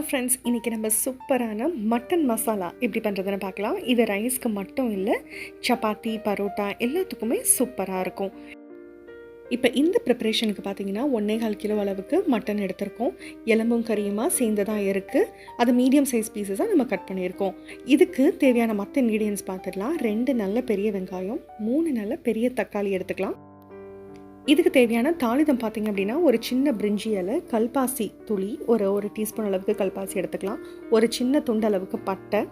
Friends, இன்றைக்கி நம்ம சூப்பரான மட்டன் மசாலா எப்படி பண்ணுறதுன்னு பார்க்கலாம். இது ரைஸ்க்கு மட்டும் இல்லை, சப்பாத்தி, பரோட்டா எல்லாத்துக்குமே சூப்பராக இருக்கும். இப்போ இந்த ப்ரிப்பரேஷனுக்கு பார்த்தீங்கன்னா 1.25 கிலோ அளவுக்கு மட்டன் எடுத்திருக்கோம். எலும்பும் கறியுமா சேர்ந்து தான் இருக்குது. அது மீடியம் சைஸ் பீஸஸாக நம்ம கட் பண்ணியிருக்கோம். இதுக்கு தேவையான மற்ற இன்க்ரீடியன்ஸ் பார்த்துடலாம். 2 நல்ல பெரிய வெங்காயம், 3 நல்ல பெரிய தக்காளி எடுத்துக்கலாம். இதுக்கு தேவையான தாளிதம் பார்த்திங்க அப்படின்னா, ஒரு சின்ன பிரிஞ்சி இலை, கல்பாசி துளி, ஒரு டீஸ்பூன் அளவுக்கு கல்பாசி எடுத்துக்கலாம். ஒரு சின்ன துண்டு அளவுக்கு பட்டை,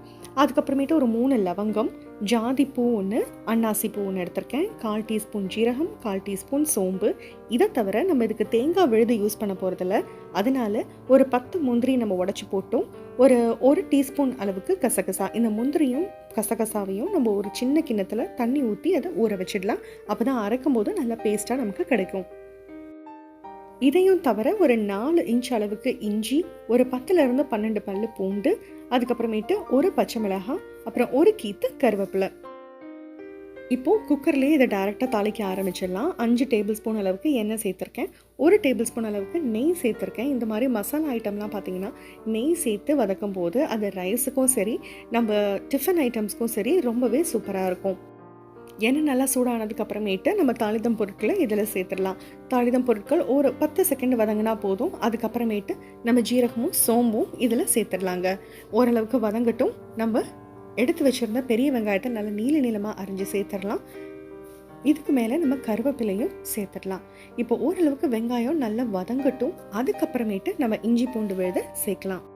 அதுக்கப்புறமேட்டு ஒரு 3 லவங்கம், ஜாதி பூ ஒன்று, அன்னாசி பூ ஒன்று எடுத்திருக்கேன். 1/4 டீஸ்பூன் ஜீரகம், 1/4 டீஸ்பூன் சோம்பு. இதை தவிர நம்ம இதுக்கு தேங்காய் விழுது யூஸ் பண்ண போகிறதில்ல. அதனால ஒரு 10 முந்திரி நம்ம உடச்சி போட்டோம். ஒரு டீஸ்பூன் அளவுக்கு கசகசா. இந்த முந்திரியும் கசகசாவையும் நம்ம ஒரு சின்ன கிண்ணத்தில் தண்ணி ஊற்றி அதை ஊற வச்சிடலாம். அப்போ தான் அரைக்கும் போது நல்லா பேஸ்ட்டாக நமக்கு கிடைக்கும். இதையும் தவிர ஒரு 4 இன்ச் அளவுக்கு இஞ்சி, ஒரு 10லேருந்து 12 பல்லு பூண்டு, அதுக்கப்புறமேட்டு ஒரு பச்சை மிளகாய், அப்புறம் ஒரு கீத்து கருவேப்பிலை. இப்போது குக்கர்லேயே இதை டைரெக்டாக தாளிக்க ஆரம்பிச்சிடலாம். 5 டேபிள் ஸ்பூன் அளவுக்கு எண்ணெய் சேர்த்துருக்கேன். 1 டேபிள் ஸ்பூன் அளவுக்கு நெய் சேர்த்துருக்கேன். இந்த மாதிரி மசாலா ஐட்டம்லாம் பார்த்திங்கன்னா நெய் சேர்த்து வதக்கும் போது அது ரைஸுக்கும் சரி, நம்ம டிஃபன் ஐட்டம்ஸ்க்கும் சரி ரொம்பவே சூப்பராக இருக்கும். எண்ணெய் நல்லா சூடானதுக்கு அப்புறமேட்டு நம்ம தாளிதம் பொருட்களை இதில் சேர்த்துடலாம். தாளிதம் பொருட்கள் ஒரு 10 செகண்ட் வதங்கினா போதும். அதுக்கப்புறமேட்டு நம்ம ஜீரகமும் சோம்பும் இதில் சேர்த்துடலாங்க. ஓரளவுக்கு வதங்கட்டும். நம்ம எடுத்து வச்சுருந்த பெரிய வெங்காயத்தை நல்லா நீளமாக அரிஞ்சு சேர்த்துடலாம். இதுக்கு மேலே நம்ம கருவேப்பிலையும் சேர்த்துடலாம். இப்போ ஓரளவுக்கு வெங்காயம் நல்லா வதங்கட்டும். அதுக்கப்புறமேட்டு நம்ம இஞ்சி பூண்டு விழுதை சேர்க்கலாம்.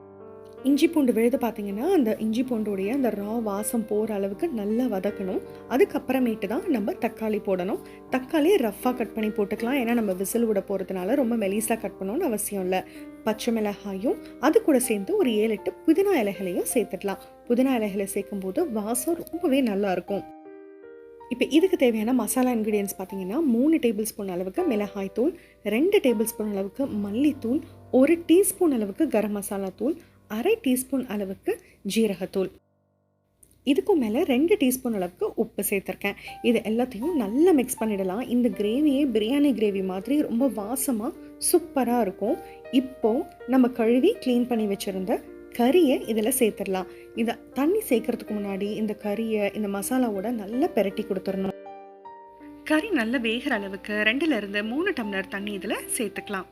இஞ்சி பூண்டு விழுது பார்த்திங்கன்னா அந்த இஞ்சி பூண்டுடைய அந்த ரா வாசம் போகிற அளவுக்கு நல்லா வதக்கணும். அதுக்கப்புறமேட்டு தான் நம்ம தக்காளி போடணும். தக்காளி ரஃப்பாக கட் பண்ணி போட்டுக்கலாம். ஏன்னா நம்ம விசில் விட போகிறதுனால ரொம்ப மெலிசாக கட் பண்ணணும்னு அவசியம் இல்லை. பச்சை மிளகாயும் அது கூட சேர்ந்து ஒரு 7-8 புதினா இலைகளையும் சேர்த்துடலாம். புதினா இலைகளை சேர்க்கும் போது வாசம் ரொம்பவே நல்லாயிருக்கும். இப்போ இதுக்கு தேவையான மசாலா இன்க்ரீடியன்ஸ் பார்த்திங்கன்னா 3 டேபிள் ஸ்பூன் அளவுக்கு மிளகாய் தூள், 2 டேபிள் ஸ்பூன் அளவுக்கு மல்லித்தூள், 1 டீஸ்பூன் அளவுக்கு கரம் மசாலா தூள், 1/2 டீஸ்பூன் அளவுக்கு ஜீரகத்தூள். இதுக்கும் மேலே 2 டீஸ்பூன் அளவுக்கு உப்பு சேர்த்துருக்கேன். இது எல்லாத்தையும் நல்லா மிக்ஸ் பண்ணிடலாம். இந்த கிரேவியே பிரியாணி கிரேவி மாதிரி ரொம்ப வாசமாக சூப்பராக இருக்கும். இப்போது நம்ம கழுவி க்ளீன் பண்ணி வச்சுருந்த கறியை இதில் சேர்த்துடலாம். இதை தண்ணி சேர்க்கறதுக்கு முன்னாடி இந்த கறியை இந்த மசாலாவோட நல்லா பெரட்டி கொடுத்துடணும். கறி நல்லா வேகிற அளவுக்கு 2லேருந்து 3 டம்ளர் தண்ணி இதில் சேர்த்துக்கலாம்.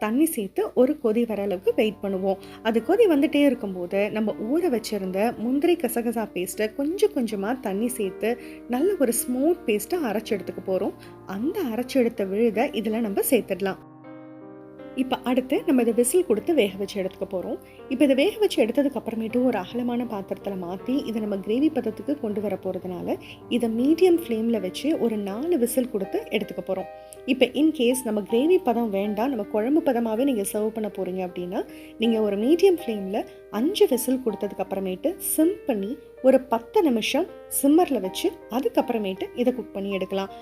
தண்ணி சேர்த்து ஒரு கொதி வர அளவுக்கு வெயிட் பண்ணுவோம். அது கொதி வந்துட்டே இருக்கும்போது நம்ம ஊற வச்சிருந்த முந்திரி கசகசா பேஸ்ட்டை கொஞ்சம் கொஞ்சமாக தண்ணி சேர்த்து நல்ல ஒரு ஸ்மூத் பேஸ்ட்டை அரைச்சி எடுத்துக்க போகிறோம். அந்த அரைச்சி எடுத்த விழுதை இதில் நம்ம சேர்த்துடலாம். இப்போ அடுத்து நம்ம இதை விசில் கொடுத்து வேக வச்சு எடுத்துக்க போகிறோம். இப்போ இதை வேக வச்சு எடுத்ததுக்கு அப்புறமேட்டு ஒரு அகலமான பாத்திரத்தில் மாற்றி இதை நம்ம கிரேவி பதத்துக்கு கொண்டு வர போகிறதுனால இதை மீடியம் ஃப்ளேமில் வச்சு ஒரு 4 விசில் கொடுத்து எடுத்துக்க போகிறோம். இப்போ இன்கேஸ் நம்ம கிரேவி பதம் வேண்டாம், நம்ம குழம்பு பதமாகவே நீங்கள் சர்வ் பண்ண போகிறீங்க அப்படின்னா நீங்கள் ஒரு மீடியம் ஃப்ளேமில் 5 விசில் கொடுத்ததுக்கு அப்புறமேட்டு சிம் பண்ணி ஒரு 10 நிமிஷம் சிம்மரில் வச்சு அதுக்கப்புறமேட்டு இதை குக் பண்ணி எடுக்கலாம்.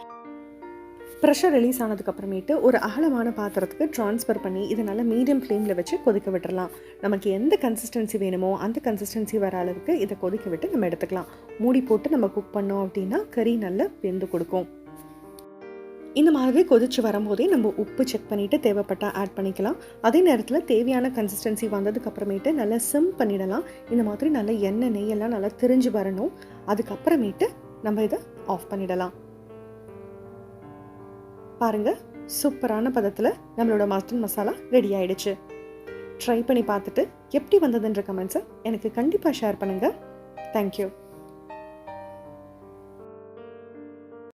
ப்ரெஷர் ரிலீஸ் ஆனதுக்கப்புறமேட்டு ஒரு அகலமான பாத்திரத்துக்கு ட்ரான்ஸ்ஃபர் பண்ணி இதை நல்லா மீடியம் ஃப்ளேமில் வச்சு கொதிக்க விட்டுறலாம். நமக்கு எந்த கன்சிஸ்டன்சி வேணுமோ அந்த கன்சிஸ்டன்சி வர அளவுக்கு இதை கொதிக்க விட்டு நம்ம எடுத்துக்கலாம். மூடி போட்டு நம்ம குக் பண்ணோம் அப்படின்னா கறி நல்லா வெந்து கொடுக்கும். இந்த மாதிரி கொதிச்சு வரும்போதே நம்ம உப்பு செக் பண்ணிவிட்டு தேவைப்பட்டால் ஆட் பண்ணிக்கலாம். அதே நேரத்தில் தேவையான கன்சிஸ்டன்சி வந்ததுக்கு அப்புறமேட்டு நல்லா சிம் பண்ணிடலாம். இந்த மாதிரி நல்லா எண்ணெய் நெய்யெல்லாம் நல்லா திரிஞ்சு வரணும். அதுக்கப்புறமேட்டு நம்ம இதை ஆஃப் பண்ணிடலாம். பாருங்கள், சூப்பரான பதத்தில் நம்மளோட மட்டன் மசாலா ரெடி ஆயிடுச்சு. ட்ரை பண்ணி பார்த்துட்டு எப்படி வந்ததுன்ற கமெண்ட்ஸை எனக்கு கண்டிப்பாக ஷேர் பண்ணுங்கள். தேங்க்யூ.